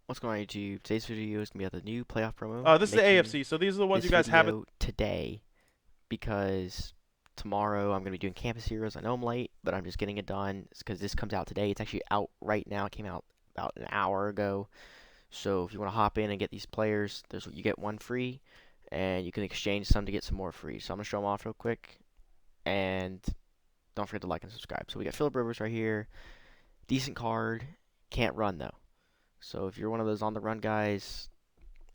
What's going on YouTube? Today's video is going to be about the new playoff promo. This is the Making AFC, so these are the ones this you guys haven't. video today because tomorrow I'm going to be doing Campus Heroes. I know I'm late, but I'm just getting it done because this comes out today. It's actually out right now. It came out about an hour ago. So if you want to hop in and get these players, you get one free, and you can exchange some to get some more free. So I'm going to show them off real quick, and don't forget to like and subscribe. So we got Philip Rivers right here. Decent card. Can't run, though. So if you're one of those on the run guys,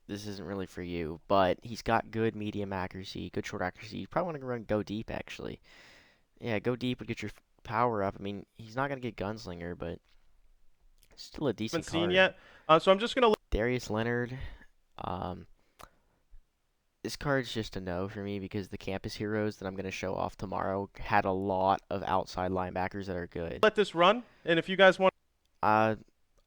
this isn't really for you, but he's got good medium accuracy, good short accuracy. You probably want to run go deep, actually. Yeah, go deep would get your power up. I mean, he's not going to get Gunslinger, but still a decent Seen card. yet. So I'm just gonna. Darius Leonard. Um, this card's just a no for me because the Campus Heroes that I'm going to show off tomorrow had a lot of outside linebackers that are good. Let this run, and if you guys want. Uh,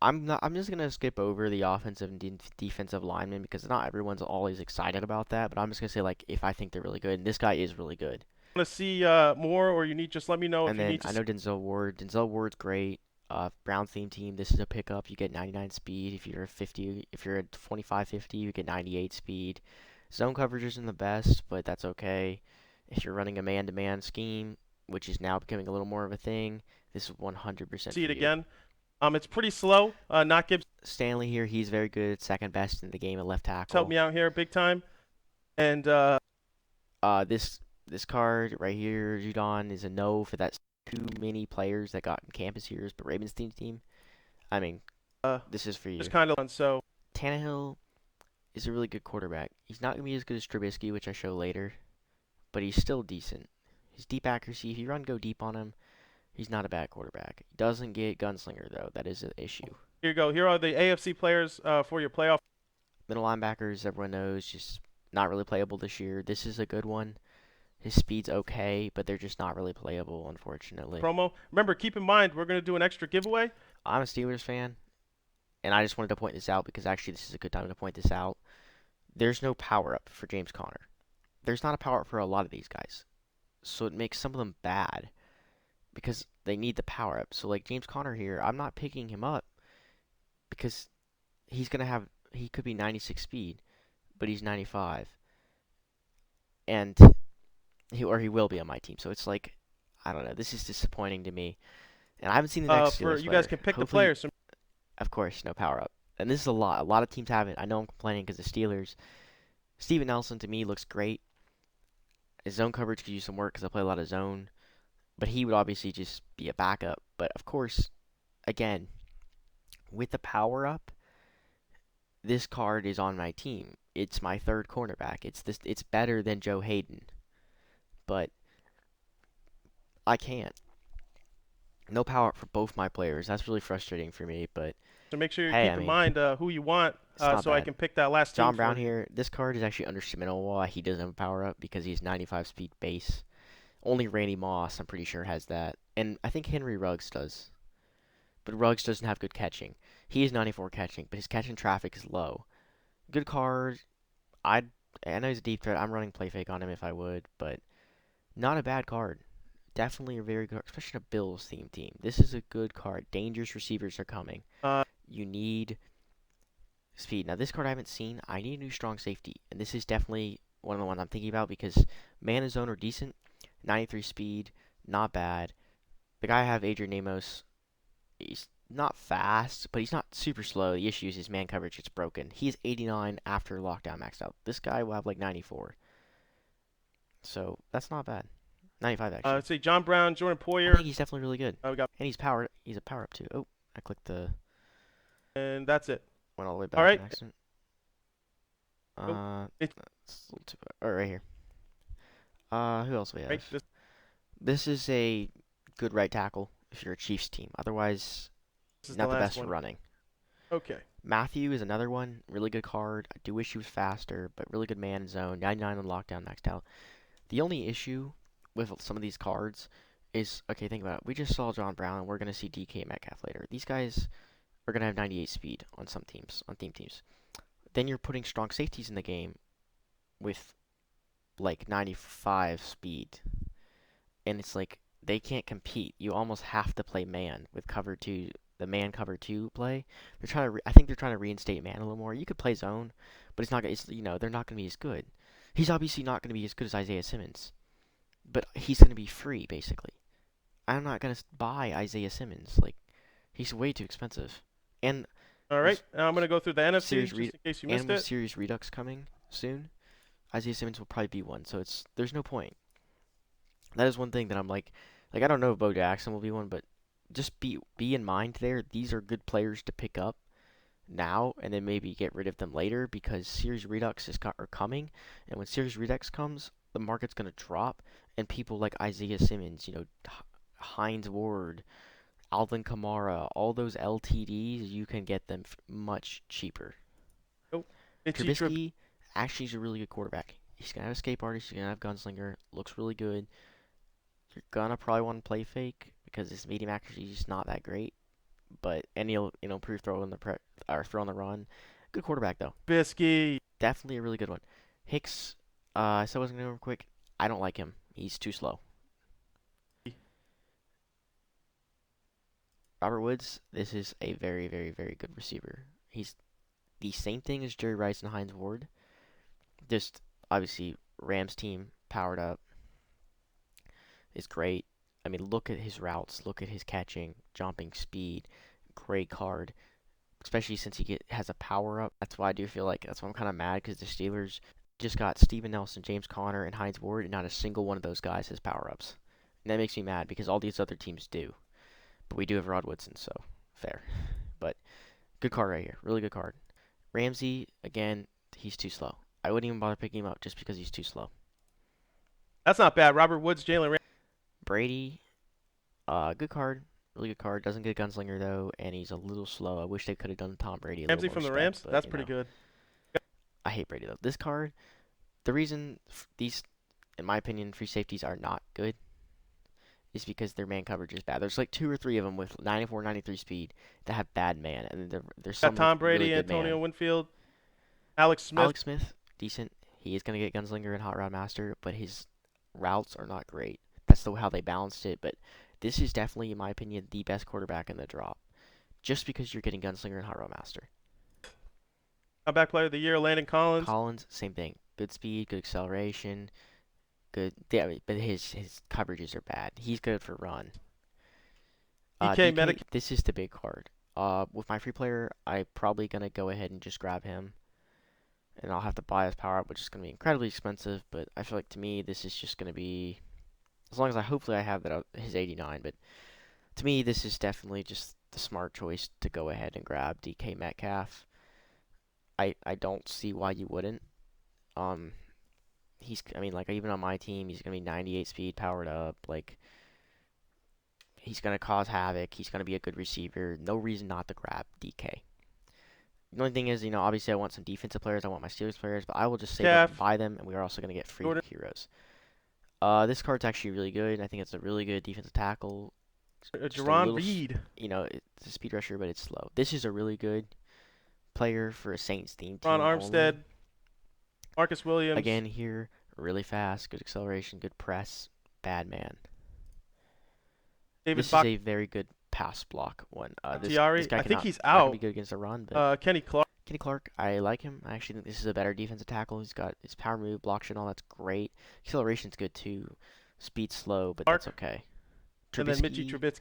I'm just gonna skip over the offensive and defensive linemen because not everyone's always excited about that. But I'm just gonna say like if I think they're really good, and this guy is really good. To see more, or you need, just let me know if And you then need I to. know Denzel Ward. Denzel Ward's great. Brown theme team. This is a pickup. You get 99 speed. If you're a 25-50, you get 98 speed. Zone coverage isn't the best, but that's okay. If you're running a man-to-man scheme, which is now becoming a little more of a thing, this is 100% See for it you. again. It's pretty slow. Not Gibbs Stanley here, he's very good, second best in the game at left helped tackle. me out here big time, and This card right here, Judon, is a no for that too many players that got in Campus Heroes, but Ravens team. I mean, uh, this is for just you. kind of. So Tannehill is a really good quarterback. He's not gonna be as good as Trubisky, which I show later, but he's still decent. His deep accuracy, if you run go deep on him, he's not a bad quarterback. He doesn't get Gunslinger though. That is an issue. here you go. Here are the AFC players for your playoff. Middle linebackers, everyone knows, just not really playable this year. This is a good one. His speed's okay, but they're just not really playable, unfortunately. Promo. Remember, keep in mind we're gonna do an extra giveaway. I'm a Steelers fan, and I just wanted to point this out because actually this is a good time to point this out. There's no power up for James Conner. There's not a power up for a lot of these guys. So it makes some of them bad because they need the power up. So like James Conner here, I'm not picking him up because he could be 96 speed, but he's 95. And he will be on my team. So it's like I don't know. This is disappointing to me. And I haven't seen the next For Steelers you guys player. can pick the Hopefully, players. So of course, no power up. And this is a lot. A lot of teams have it. I know I'm complaining because the Steelers. Steven Nelson to me looks great. His zone coverage could use some work because I play a lot of zone. But he would obviously just be a backup. But of course, again, with the power up, this card is on my team. It's my third cornerback. It's better than Joe Hayden. But I can't. No power up for both my players. That's really frustrating for me. But make sure you hey, I keep in mean, mind who you want, it's not so I bad. can pick that last team John for Brown you. here. This card is actually understandable why he doesn't have a power up because he's 95 speed base. Only Randy Moss, I'm pretty sure, has that. And I think Henry Ruggs does. But Ruggs doesn't have good catching. He is 94 catching, but his catching traffic is low. Good card. I'd, I know he's a deep threat. I'm running play fake on him if I would, but not a bad card. Definitely a very good, especially a Bills theme team. This is a good card. Dangerous receivers are coming. Uh, You need speed. Now, this card I haven't seen. I need a new strong safety, and this is definitely one of the ones I'm thinking about because man and zone are decent. 93 speed, not bad. The guy I have, Adrian Amos, he's not fast, but he's not super slow. The issue is his man coverage gets broken. He's 89 after lockdown maxed out. This guy will have like 94. So that's not bad. 95 actually. say John Brown, Jordan I Poyer. think he's definitely really good. We got, And he's powered. He's a power up too. Oh, I clicked the and that's it. went all the way All back right. in accident. Oh, it's That's a little too far. Right here. Who else we right. have? This is a good right tackle if you're a Chiefs team. Otherwise, This is the not the last best for one. running. Okay. Matthew is another one. Really good card. I do wish he was faster, but really good man zone. 99 on lockdown maxed out. The only issue with some of these cards is, okay, think about it. We just saw John Brown, and we're going to see DK Metcalf later. These guys are going to have 98 speed on some teams, on theme teams. Then you're putting strong safeties in the game with like 95 speed. And it's like they can't compete. You almost have to play man with cover two the man cover two play. I think they're trying to reinstate man a little more. You could play zone, but it's not. They're not gonna be as good. He's obviously not gonna be as good as Isaiah Simmons, but he's gonna be free basically. I'm not gonna buy Isaiah Simmons. Like he's way too expensive. And All right. with Now I'm gonna go through the NFC Series just in case you and missed with it. Series Redux coming soon, Isaiah Simmons will probably be one. So there's no point. That is one thing that I'm like I don't know if Bo Jackson will be one, but just be in mind there. These are good players to pick up now and then maybe get rid of them later because Series Redux are coming, and when Series Redux comes, the market's gonna drop, and people like Isaiah Simmons, Hines Ward, Alvin Kamara, all those LTDs, you can get them much cheaper. Nope. Itchy Trip. Trubisky actually is a really good quarterback. He's gonna have escape artist. He's gonna have gunslinger. Looks really good. You're gonna probably want to play fake because his medium accuracy is not that great. But and he'll improve throw in the or throw on the run. Good quarterback though. Bisky. Definitely a really good one. Hicks. I said I wasn't gonna go quick. I don't like him. He's too slow. Robert Woods. This is a very very very good receiver. He's the same thing as Jerry Rice and Hines Ward. Just obviously Rams team powered up. Is great. I mean, look at his routes, look at his catching, jumping speed. Great card, especially since has a power up. That's why I do feel like that's why I'm kind of mad because the Steelers just got Steven Nelson, James Conner, and Hines Ward, and not a single one of those guys has power ups. And that makes me mad because all these other teams do. But we do have Rod Woodson, so fair. But good card right here, really good card. Ramsey, again, he's too slow. I wouldn't even bother picking him up just because he's too slow. That's not bad. Robert Woods, Jalen Ramsey. Brady, good card, really good card. Doesn't get gunslinger though, and he's a little slow. I wish they could have done Tom Brady a little more From the respect, Rams. but, That's pretty good. I hate Brady though. This card, the reason these, in my opinion, free safeties are not good is because their man coverage is bad. There's like 2 or 3 of them with 94, 93 speed that have bad man, and there's some Got Tom with Brady, really good Antonio man. Winfield, Alex Smith. Alex Smith, decent. He is gonna get gunslinger and hot rod master, but his routes are not great. That's how they balanced it, but this is definitely, in my opinion, the best quarterback in the drop. Just because you're getting gunslinger and hot rod master. Comeback player of the year, Landon Collins. Collins, same thing. Good speed, good acceleration, good. Yeah, but his coverages are bad. He's good for run. DK Metcalf. This is the big card. With my free player, I'm probably gonna go ahead and just grab him, and I'll have to buy his power up, which is gonna be incredibly expensive. But I feel like to me, this is just gonna be, as long as hopefully I have that his 89. But to me, this is definitely just the smart choice to go ahead and grab DK Metcalf. I don't see why you wouldn't. I mean, like even on my team, he's gonna be 98 speed, powered up. Like he's gonna cause havoc. He's gonna be a good receiver. No reason not to grab DK. The only thing is, obviously I want some defensive players. I want my Steelers players, but I will just save up and buy them, and we are also gonna get free Jordan. heroes. This card's actually really good. I think it's a really good defensive tackle. Jerron Reed. It's a speed rusher, but it's slow. This is a really good player for a Saints theme team. Ron Armstead. Only. Marcus Williams. Again here, really fast, good acceleration, good press, bad man. This is a very good pass block one. This guy I think he's not gonna out. be good against the run, but Kenny Clark. Kenny Clark, I like him. I actually think this is a better defensive tackle. He's got his power move, block shot, and all that's great. Acceleration's good too. Speed's slow, but that's okay. And then Mitchie Trubisky.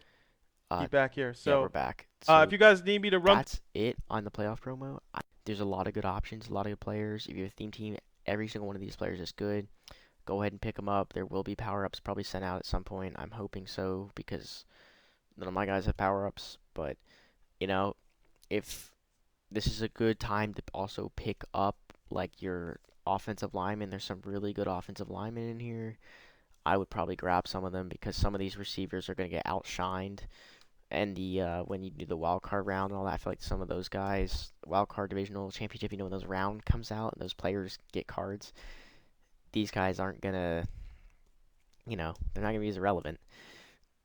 He's back here. So yeah, we're back. So if you guys need me to run, that's it on the playoff promo. There's a lot of good options, a lot of good players. If you have a theme team, every single one of these players is good. Go ahead and pick them up. There will be power-ups probably sent out at some point. I'm hoping so because none of my guys have power-ups. But, if this is a good time to also pick up, like, your offensive linemen. There's some really good offensive linemen in here. I would probably grab some of them because some of these receivers are going to get outshined. And when you do the wild card round and all that, I feel like some of those guys, wild card divisional championship, when those round comes out and those players get cards, these guys aren't gonna, they're not gonna be as irrelevant.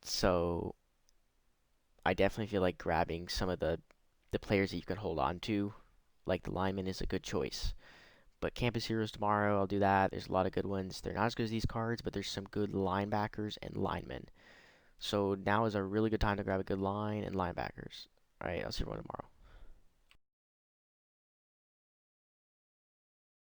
So I definitely feel like grabbing some of the players that you can hold on to, like the lineman, is a good choice. But Campus Heroes tomorrow, I'll do that. There's a lot of good ones. They're not as good as these cards, but there's some good linebackers and linemen. So now is a really good time to grab a good line and linebackers. All right, I'll see everyone tomorrow.